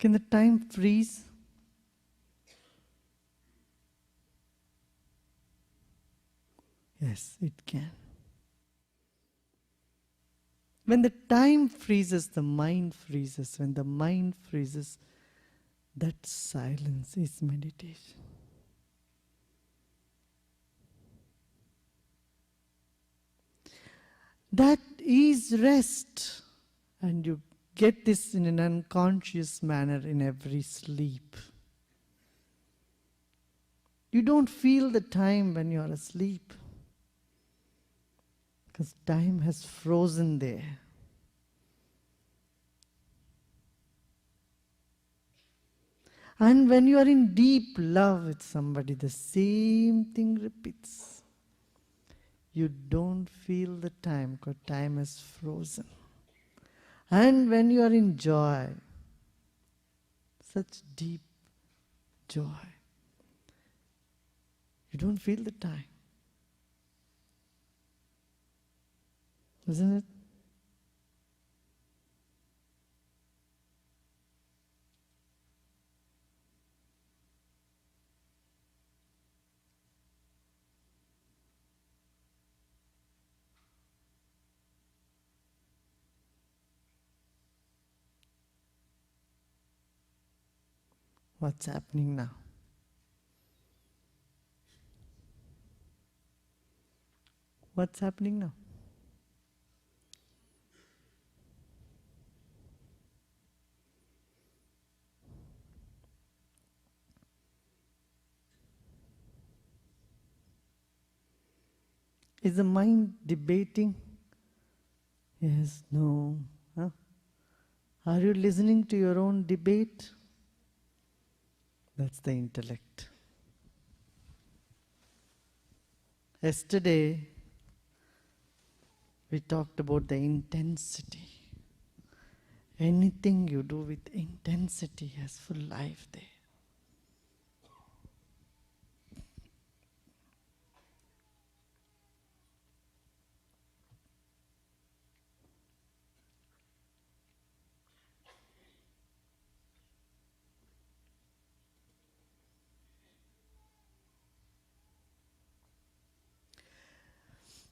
Can the time freeze? Yes, it can. When the time freezes, the mind freezes. When the mind freezes, that silence is meditation. That is rest. And you get this in an unconscious manner in every sleep. You don't feel the time when you are asleep, because time has frozen there. And when you are in deep love with somebody, the same thing repeats. You don't feel the time because time is frozen. And when you are in joy, such deep joy, you don't feel the time. Isn't it? What's happening now? What's happening now? Is the mind debating? Yes, no. Huh? Are you listening to your own debate? That's the intellect. Yesterday, we talked about the intensity. Anything you do with intensity has full life there.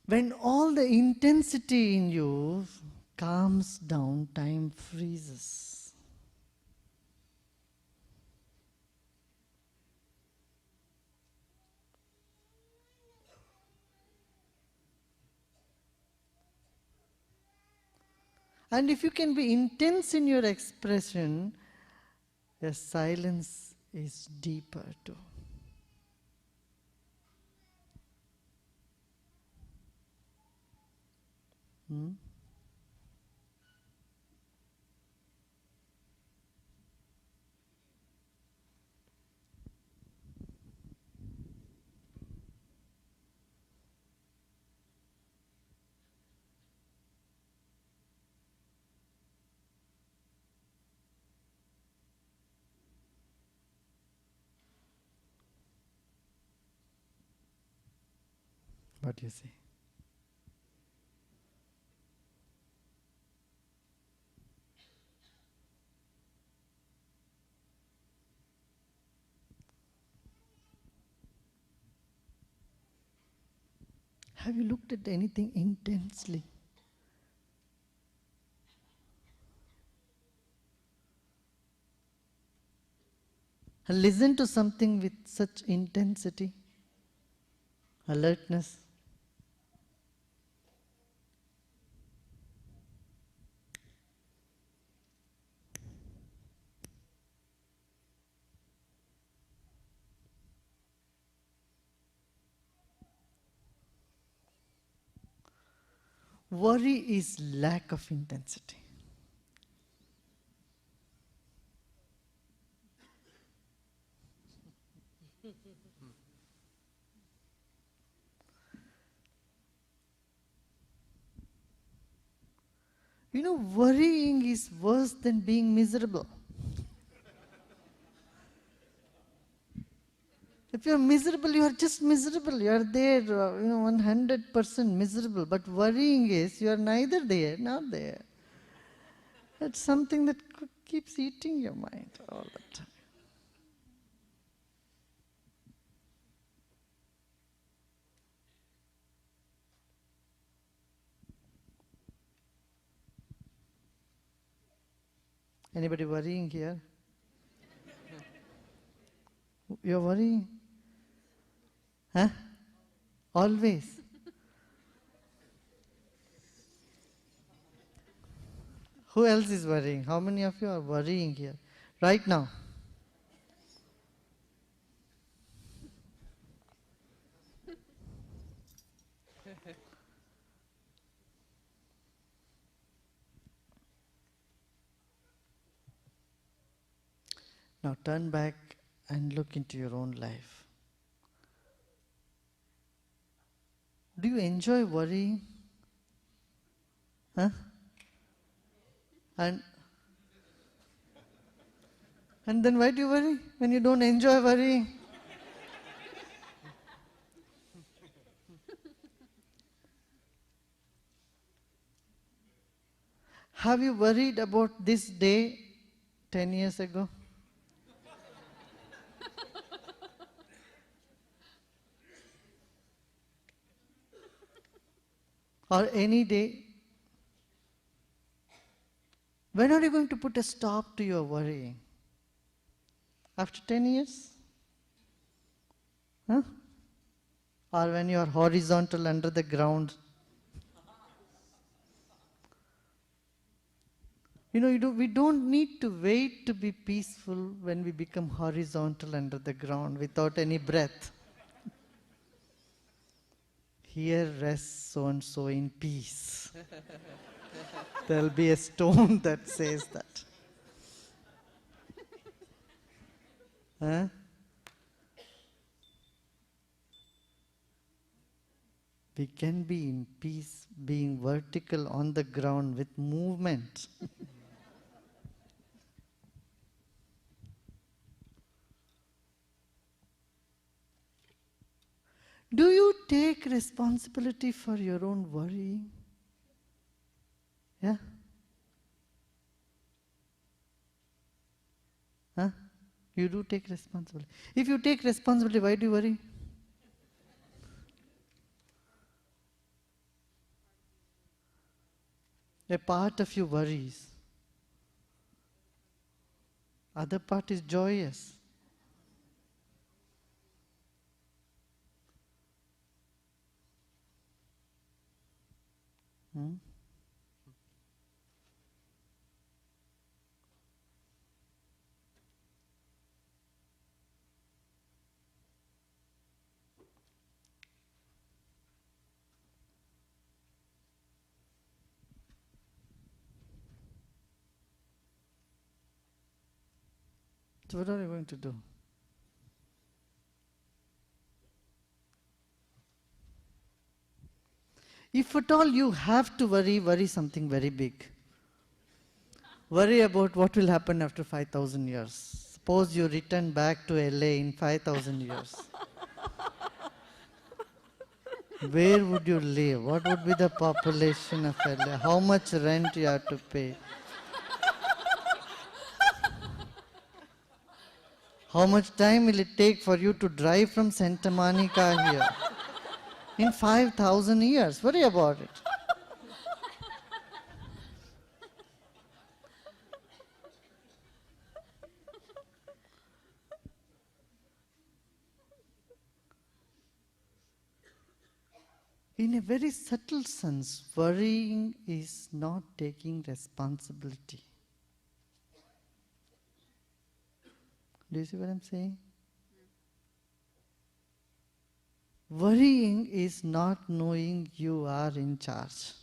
When all the intensity in you calms down, time freezes. And if you can be intense in your expression, your silence is deeper too. What do you say? Have you looked at anything intensely? Listen to something with such intensity, alertness. Worry is lack of intensity. You know, worrying is worse than being miserable. If you're miserable, you are just miserable. You are there, 100% miserable. But worrying is you are neither there nor there. That's something that keeps eating your mind all the time. Anybody worrying here? You're worrying? Huh? Always. Who else is worrying? How many of you are worrying here? Right now. Now turn back and look into your own life. Do you enjoy worrying? Huh? And then why do you worry when you don't enjoy worrying? Have you worried about this day 10 years ago? Or any day? When are you going to put a stop to your worrying? After 10 years? Huh? Or when you are horizontal under the ground? We don't need to wait to be peaceful when we become horizontal under the ground without any breath. Here rests so-and-so in peace. There'll be a stone that says that. Huh? We can be in peace, being vertical on the ground with movement. Do you take responsibility for your own worrying? Yeah? Huh? You do take responsibility. If you take responsibility, why do you worry? A part of you worries. Other part is joyous. Hmm? So what are you going to do? If at all you have to worry something very big. Worry about what will happen after 5,000 years. Suppose you return back to LA in 5,000 years. Where would you live? What would be the population of LA? How much rent you have to pay? How much time will it take for you to drive from Santa Monica here? In 5,000 years. Worry about it. In a very subtle sense, worrying is not taking responsibility. Do you see what I'm saying? Worrying is not knowing you are in charge.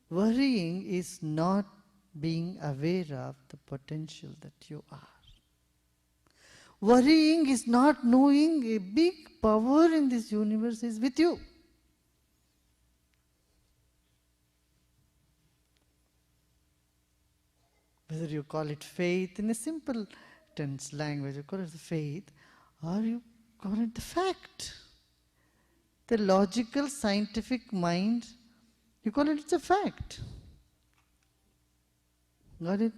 Worrying is not being aware of the potential that you are. Worrying is not knowing a big power in this universe is with you. Whether you call it faith in a simple tense language, you call it the faith, or you call it the fact. The logical, scientific mind, you call it it's a fact. Got it?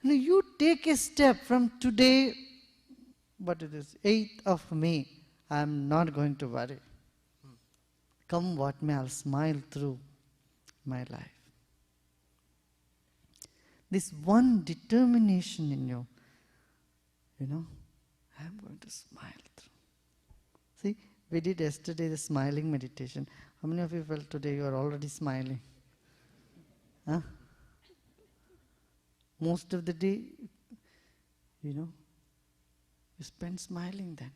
Now you take a step from today, but it is 8th of May. I am not going to worry. Come what may, I'll smile through my life. This one determination in you, I'm going to smile through. See, we did yesterday the smiling meditation. How many of you felt today you are already smiling? Huh? Most of the day, you spend smiling then.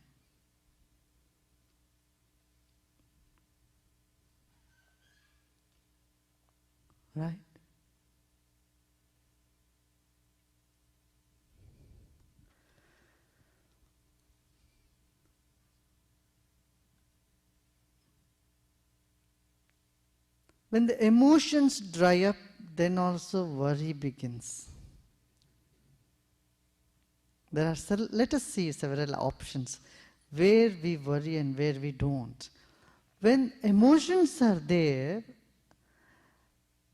Right? When the emotions dry up, then also worry begins. There are let us see several options where we worry and where we don't. When emotions are there,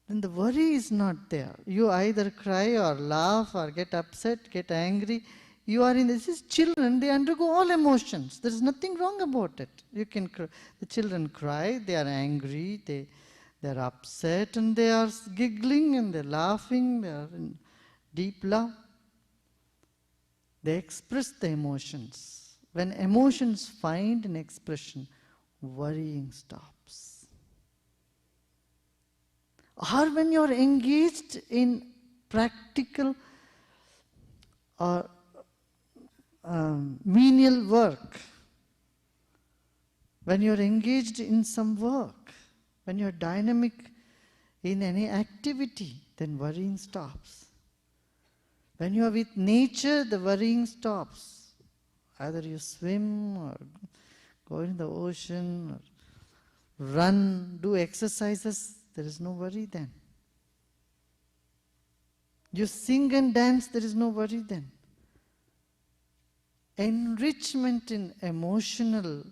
then the worry is not there. You either cry or laugh or get upset, get angry. You are in this is children, they undergo all emotions. There is nothing wrong about it. The children cry, they are angry, they are upset, and they are giggling and they are laughing, they are in deep love. They express the emotions. When emotions find an expression, worrying stops. Or when you are engaged in practical or menial work, when you are engaged in some work, when you are dynamic in any activity, then worrying stops. When you are with nature, the worrying stops. Either you swim or go in the ocean or run, do exercises, there is no worry then. You sing and dance, there is no worry then. Enrichment in emotional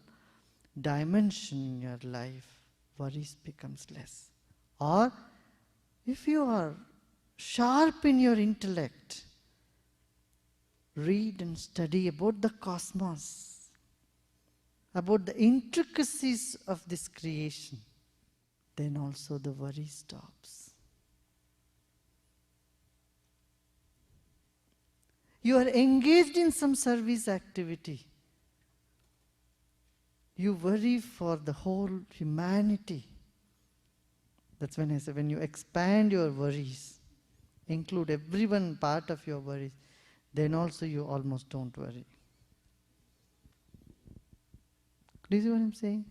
dimension in your life, worries becomes less. Or if you are sharp in your intellect, read and study about the cosmos, about the intricacies of this creation, then also the worry stops. You are engaged in some service activity. You worry for the whole humanity. That's when I say, when you expand your worries, include everyone part of your worries, then also you almost don't worry. Do you see what I'm saying?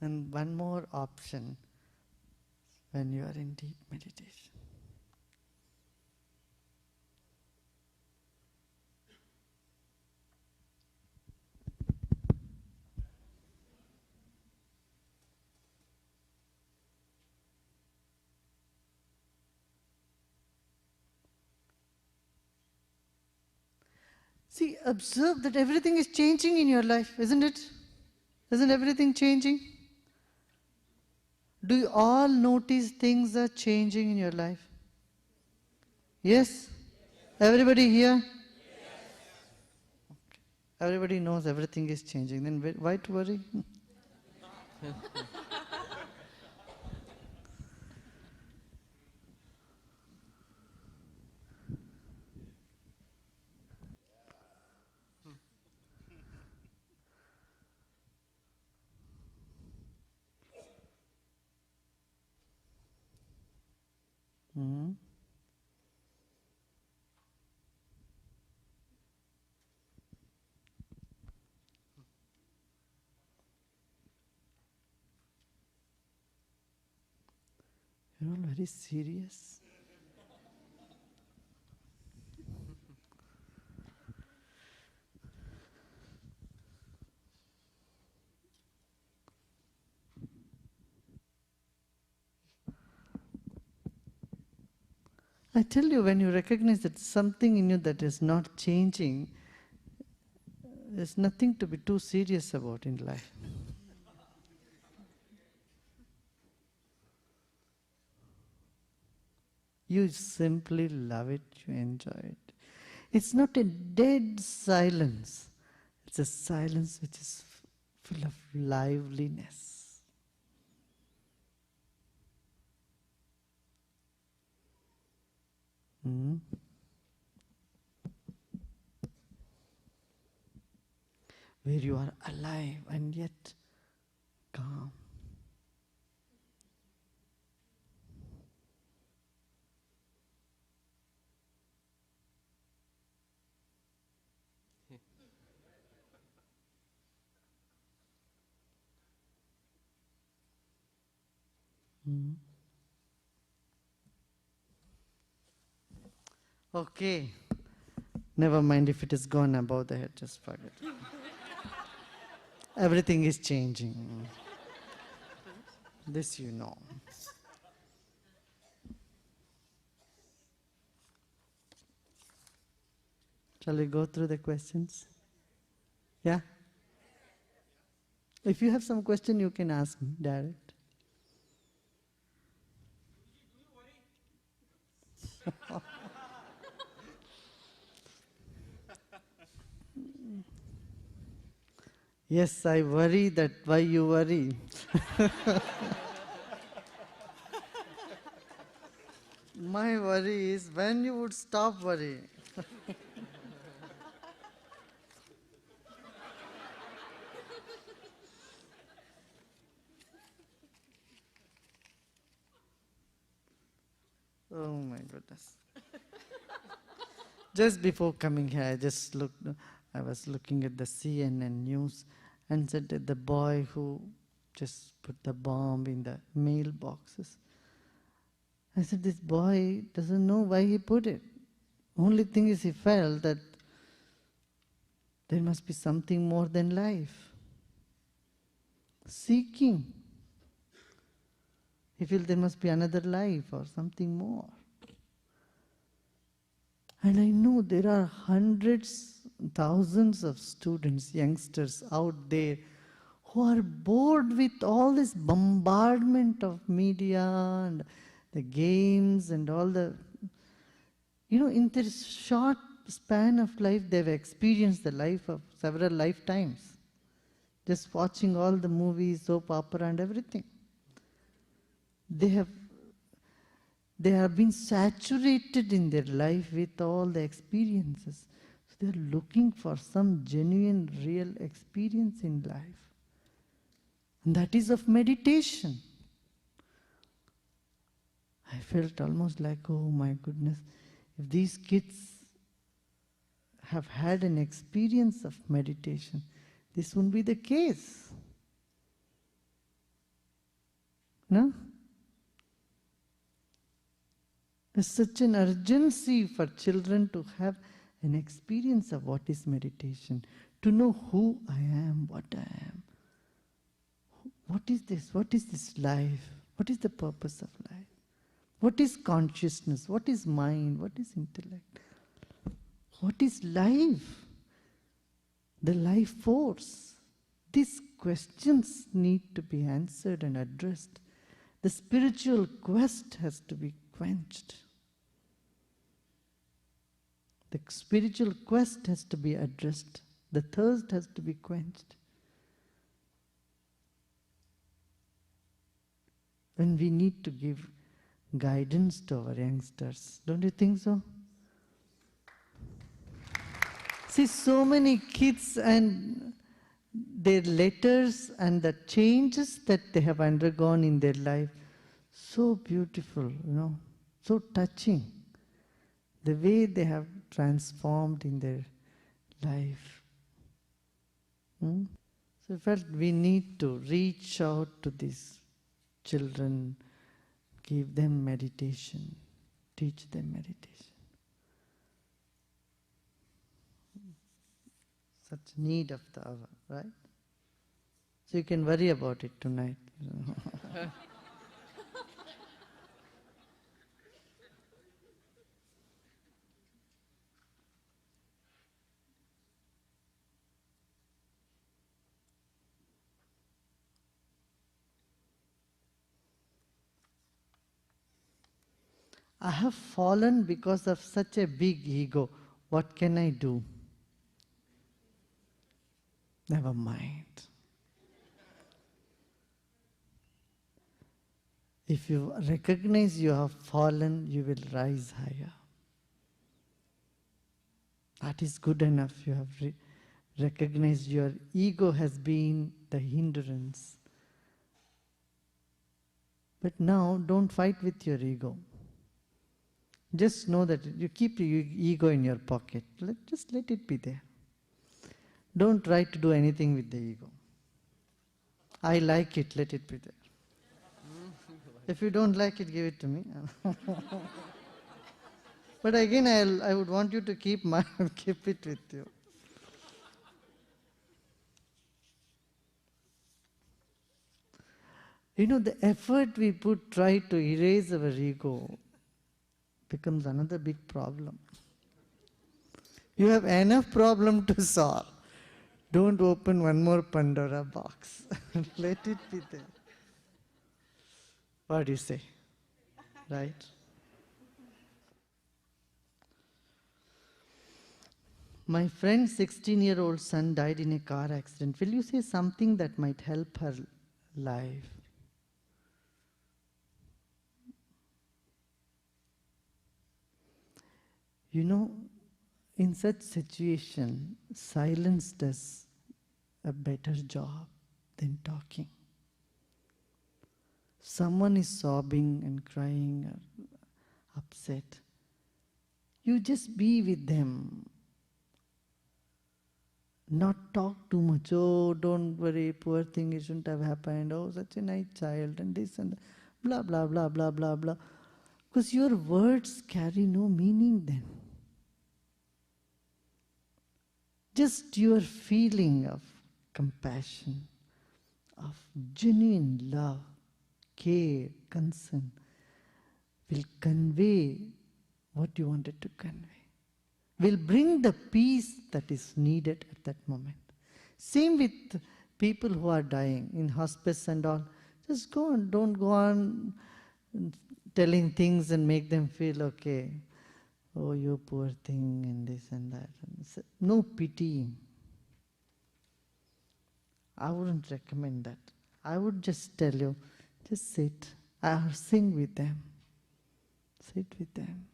And one more option when you are in deep meditation. See, observe that everything is changing in your life, isn't it? Isn't everything changing? Do you all notice things are changing in your life? Yes? Everybody here? Okay. Everybody knows everything is changing. Then why to worry? Mm-hmm. You're all very serious. I tell you, when you recognize that something in you that is not changing, there's nothing to be too serious about in life. You simply love it, you enjoy it. It's not a dead silence. It's a silence which is full of liveliness. Hmm? Where you are alive and yet calm. Hmm? Okay. Never mind if it is gone above the head, just forget. Everything is changing. This you know. Shall we go through the questions? Yeah? If you have some question, you can ask me direct. Yes, I worry that why you worry. My worry is when you would stop worrying. Oh my goodness. Just before coming here, I was looking at the CNN news and said that the boy who just put the bomb in the mailboxes. I said, this boy doesn't know why he put it. Only thing is he felt that there must be something more than life. Seeking. He felt there must be another life or something more. And I know there are hundreds, thousands of students, youngsters out there who are bored with all this bombardment of media and the games and all the, in this short span of life, they've experienced the life of several lifetimes. Just watching all the movies, soap opera and everything. They have been saturated in their life with all the experiences. So they're looking for some genuine, real experience in life. And that is of meditation. I felt almost like, oh my goodness, if these kids have had an experience of meditation, this wouldn't be the case. No? There's such an urgency for children to have an experience of what is meditation, to know who I am, what I am. What is this? What is this life? What is the purpose of life? What is consciousness? What is mind? What is intellect? What is life? The life force. These questions need to be answered and addressed. The spiritual quest has to be quenched. The spiritual quest has to be addressed. The thirst has to be quenched. And we need to give guidance to our youngsters. Don't you think so? See, so many kids and their letters and the changes that they have undergone in their life, so beautiful, so touching. The way they have transformed in their life. So I felt we need to reach out to these children, give them meditation, teach them meditation. Such need of the hour, right? So you can worry about it tonight. I have fallen because of such a big ego. What can I do? Never mind. If you recognize you have fallen, you will rise higher. That is good enough. You have recognized your ego has been the hindrance. But now, don't fight with your ego. Just know that you keep your ego in your pocket. Just let it be there. Don't try to do anything with the ego. I like it, let it be there. If you don't like it, give it to me. But again, I would want you to keep it with you. You know, the effort we put try to erase our ego becomes another big problem. You have enough problem to solve. Don't open one more Pandora box. Let it be there. What do you say? Right? My friend's 16-year-old son died in a car accident. Will you say something that might help her life? You know, in such situation, silence does a better job than talking. Someone is sobbing and crying or upset. You just be with them. Not talk too much. Oh, don't worry, poor thing, it shouldn't have happened. Oh, such a nice child, and this and that. Blah, blah, blah, blah, blah, blah. Because your words carry no meaning then. Just your feeling of compassion, of genuine love, care, concern will convey what you wanted to convey. Will bring the peace that is needed at that moment. Same with people who are dying in hospice and all. Just go on, don't go on telling things and make them feel okay. Oh, you poor thing, and this and that. No pitying. I wouldn't recommend that. I would just tell you, just sit or sing with them. Sit with them.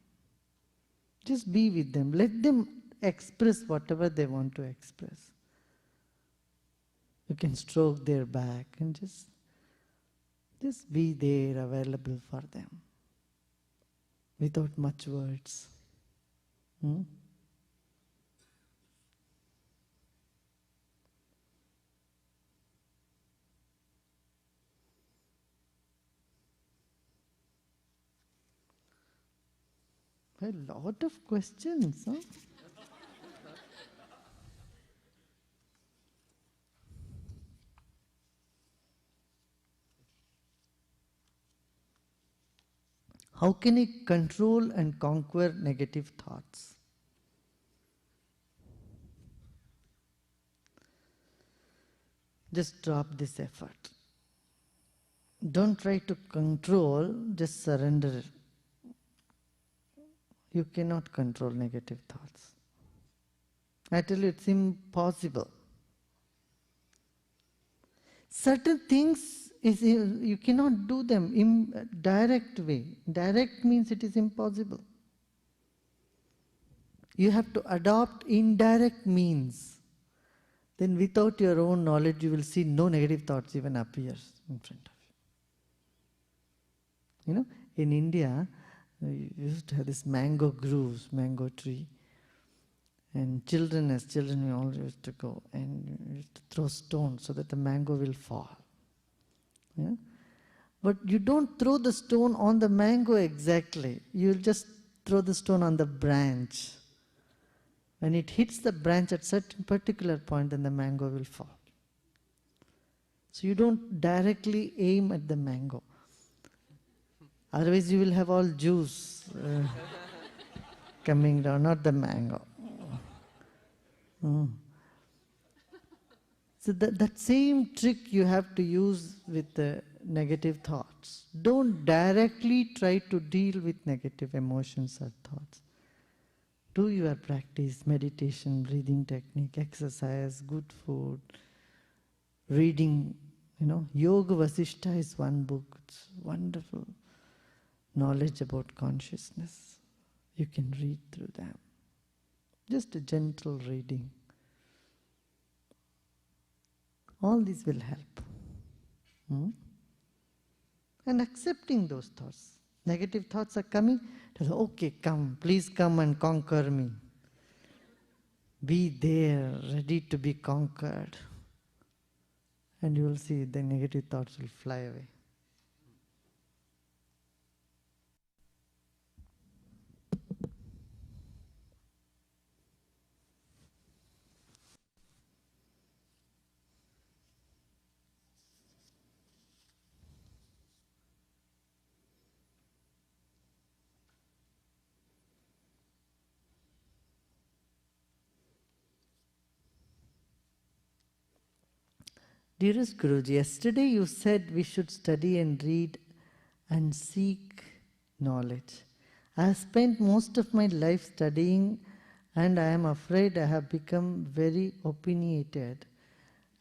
Just be with them. Let them express whatever they want to express. You can stroke their back and just be there, available for them, without much words. A lot of questions, huh? How can I control and conquer negative thoughts? Just drop this effort. Don't try to control, just surrender. You cannot control negative thoughts. I tell you, it's impossible. Certain things, you cannot do them in direct way. Direct means it is impossible. You have to adopt indirect means. Then without your own knowledge, you will see no negative thoughts even appears in front of you. You know, in India, we used to have this mango groves, mango tree. And as children, we all used to go and we used to throw stones so that the mango will fall. Yeah? But you don't throw the stone on the mango exactly. You'll just throw the stone on the branch. When it hits the branch at certain particular point, then the mango will fall. So you don't directly aim at the mango. Otherwise you will have all juice coming down, not the mango. So that same trick you have to use with the negative thoughts. Don't directly try to deal with negative emotions or thoughts. Do your practice, meditation, breathing technique, exercise, good food, reading. Yoga Vasishta is one book. It's wonderful knowledge about consciousness. You can read through them. Just a gentle reading. All this will help. And accepting those thoughts. Negative thoughts are coming. Okay, come, please come and conquer me. Be there, ready to be conquered. And you will see the negative thoughts will fly away. Dearest Guruji, yesterday you said we should study and read and seek knowledge. I have spent most of my life studying and I am afraid I have become very opinionated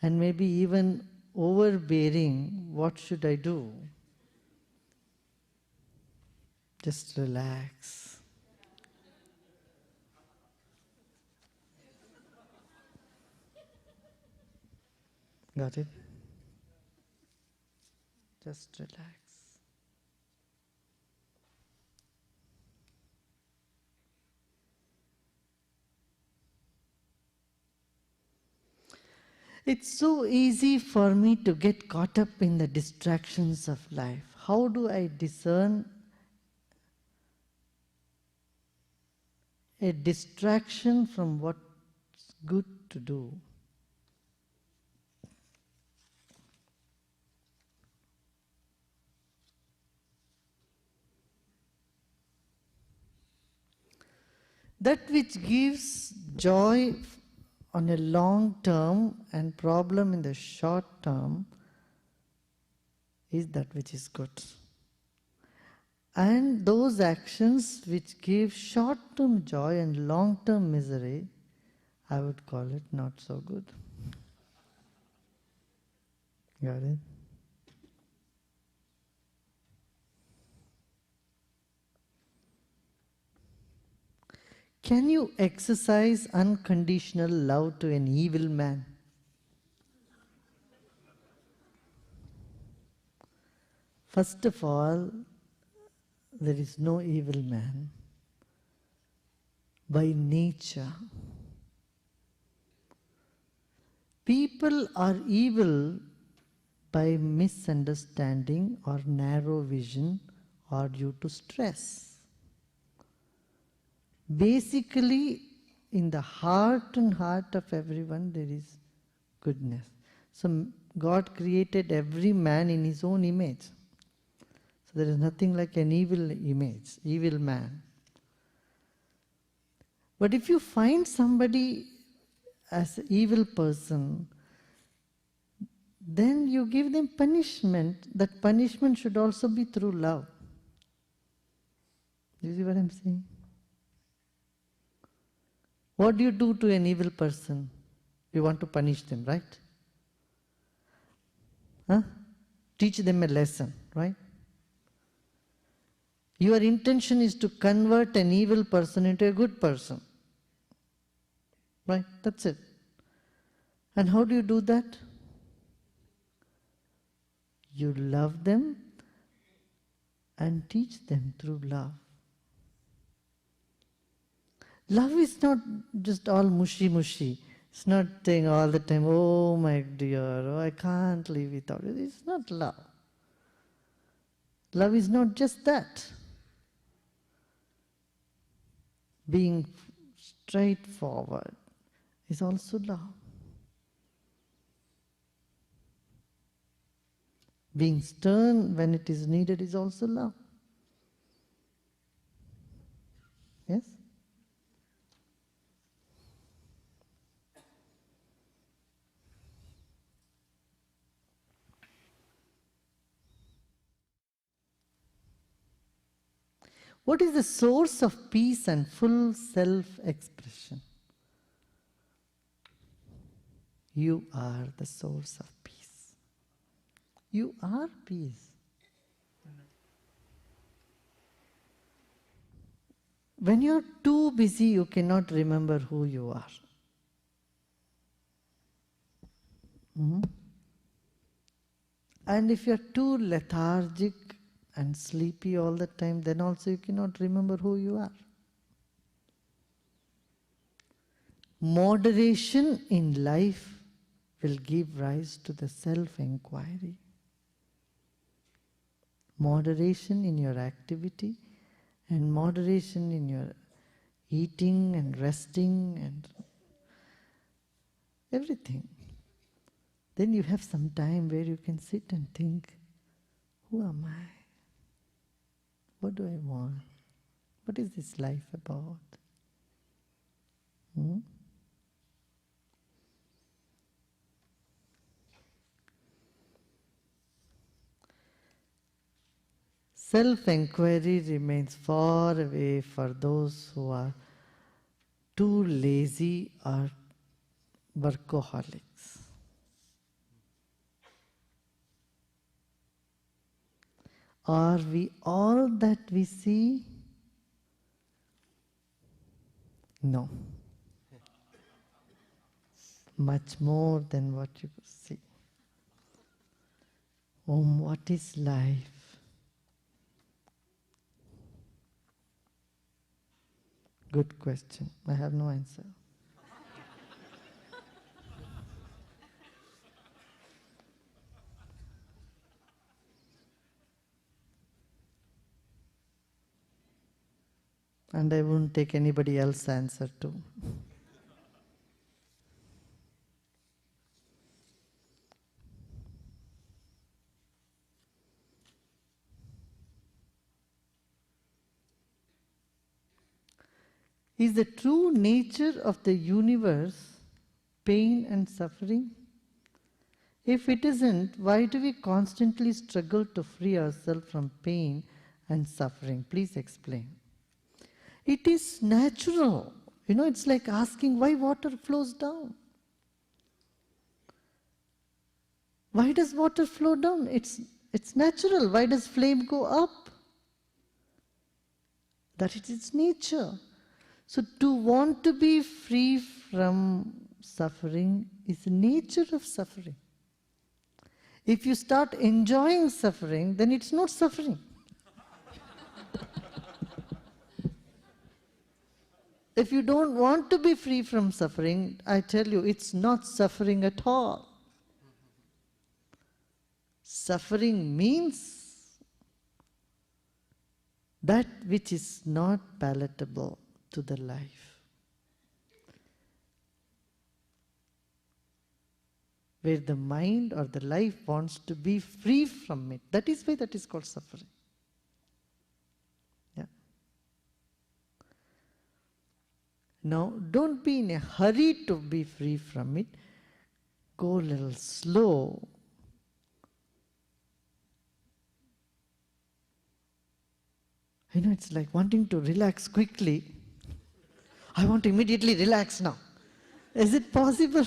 and maybe even overbearing. What should I do? Just relax. Got it? Just relax. It's so easy for me to get caught up in the distractions of life. How do I discern a distraction from what's good to do? That which gives joy on a long term and problem in the short term is that which is good. And those actions which give short-term joy and long-term misery, I would call it not so good. Got it? Can you exercise unconditional love to an evil man? First of all, there is no evil man. By nature, people are evil by misunderstanding or narrow vision or due to stress. Basically, in the heart of everyone, there is goodness. So God created every man in his own image. So there is nothing like an evil image, evil man. But if you find somebody as an evil person, then you give them punishment. That punishment should also be through love. You see what I'm saying? What do you do to an evil person? You want to punish them, right? Teach them a lesson, right? Your intention is to convert an evil person into a good person. Right? That's it. And how do you do that? You love them and teach them through love. Love is not just all mushy. It's not saying all the time, oh my dear, oh, I can't live without you. It's not love. Love is not just that. Being straightforward is also love. Being stern when it is needed is also love. Yes? What is the source of peace and full self-expression? You are the source of peace. You are peace. When you're too busy, you cannot remember who you are. Mhm. And if you're too lethargic and sleepy all the time, then also you cannot remember who you are. Moderation in life will give rise to the self-inquiry. Moderation in your activity and moderation in your eating and resting and everything. Then you have some time where you can sit and think, who am I? What do I want? What is this life about? Hmm? Self-inquiry remains far away for those who are too lazy or workaholics. Are we all that we see? No. Much more than what you see. What is life? Good question. I have no answer. And I won't take anybody else's answer too. Is the true nature of the universe pain and suffering? If it isn't, why do we constantly struggle to free ourselves from pain and suffering? Please explain. It is natural. It's like asking why water flows down. Why does water flow down? It's natural. Why does flame go up? That is its nature. So to want to be free from suffering is the nature of suffering. If you start enjoying suffering, then it's not suffering. If you don't want to be free from suffering, I tell you, it's not suffering at all. Suffering means that which is not palatable to the life. Where the mind or the life wants to be free from it. That is why that is called suffering. Yeah. Now, don't be in a hurry to be free from it. Go a little slow. It's like wanting to relax quickly. I want to immediately relax now. Is it possible?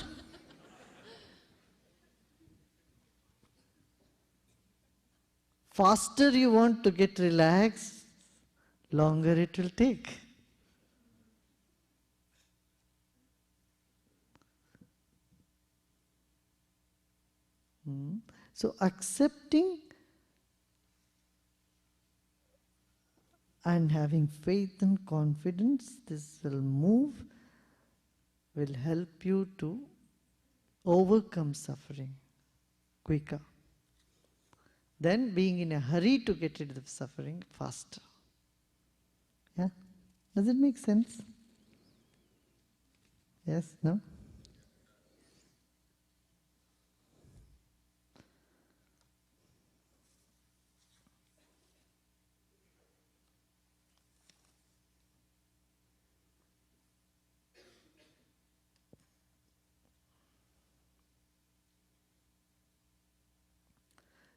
Faster you want to get relaxed, longer it will take. So accepting and having faith and confidence, this will help you to overcome suffering quicker than being in a hurry to get rid of suffering faster. Yeah? Does it make sense? Yes? No?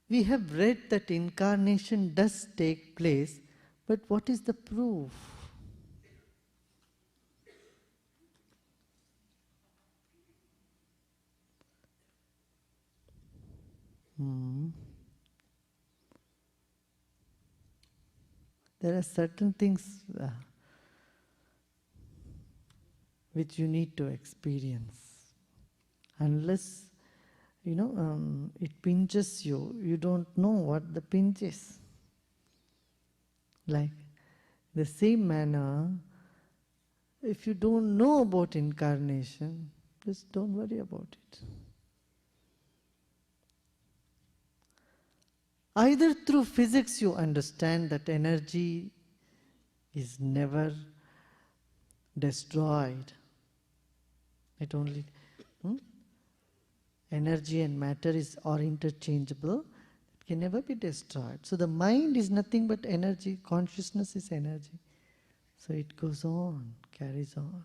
We have read that incarnation does take place, But what is the proof? Hmm. There are certain things which you need to experience. Unless, it pinches you, you don't know what the pinch is. Like, the same manner, if you don't know about incarnation, just don't worry about it. Either through physics you understand that energy is never destroyed. It only energy and matter are interchangeable. It can never be destroyed. So the mind is nothing but energy. Consciousness is energy. So it goes on, carries on.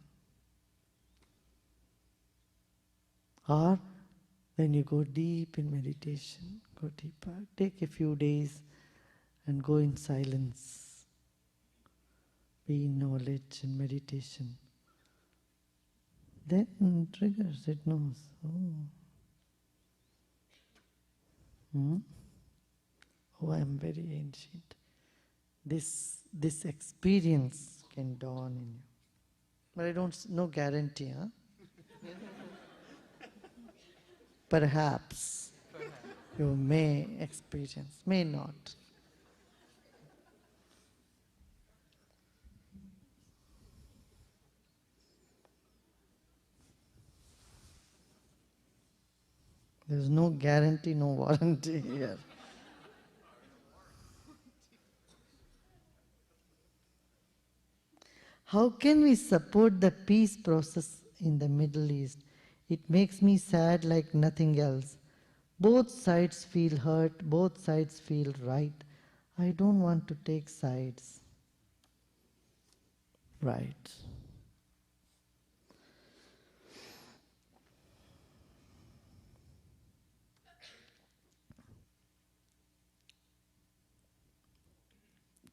Or when you go deep in meditation, go deeper. Take a few days and go in silence. Be in knowledge and meditation. Then triggers, it knows. Oh, I am very ancient. This experience can dawn in you. But I don't, no guarantee, huh? Perhaps you may experience, may not. There's no guarantee, no warranty here. How can we support the peace process in the Middle East? It makes me sad like nothing else. Both sides feel hurt, both sides feel right. I don't want to take sides. Right.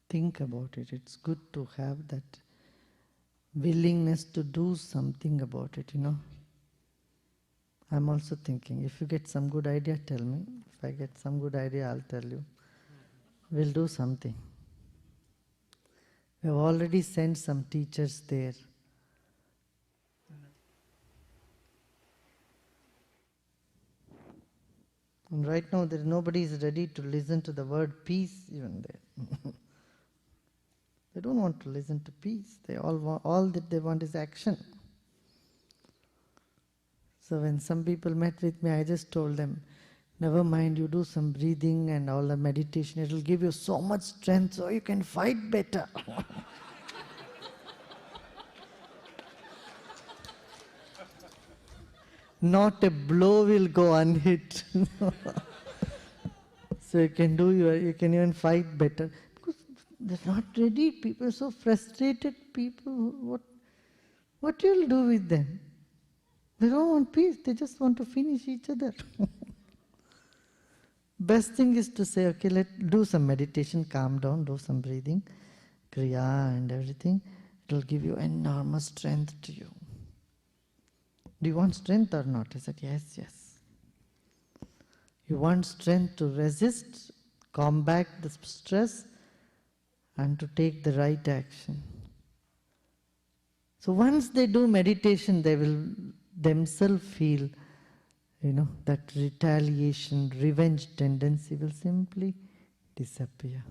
Think about it. It's good to have that willingness to do something about it, I'm also thinking, if you get some good idea, tell me. If I get some good idea, I'll tell you. We'll do something. We have already sent some teachers there. And right now, nobody is ready to listen to the word peace even there. They don't want to listen to peace. They all that they want is action. So when some people met with me, I just told them, never mind, you do some breathing and all the meditation. It will give you so much strength so you can fight better. Not a blow will go unhit. So you can even fight better. Because they're not ready. People are so frustrated. People, what you'll do with them? They don't want peace. They just want to finish each other. Best thing is to say, okay, let's do some meditation, calm down, do some breathing, kriya and everything. It will give you enormous strength to you. Do you want strength or not? I said, yes, yes. You want strength to resist, combat the stress, and to take the right action. So once they do meditation, they will themselves feel, that retaliation, revenge tendency will simply disappear.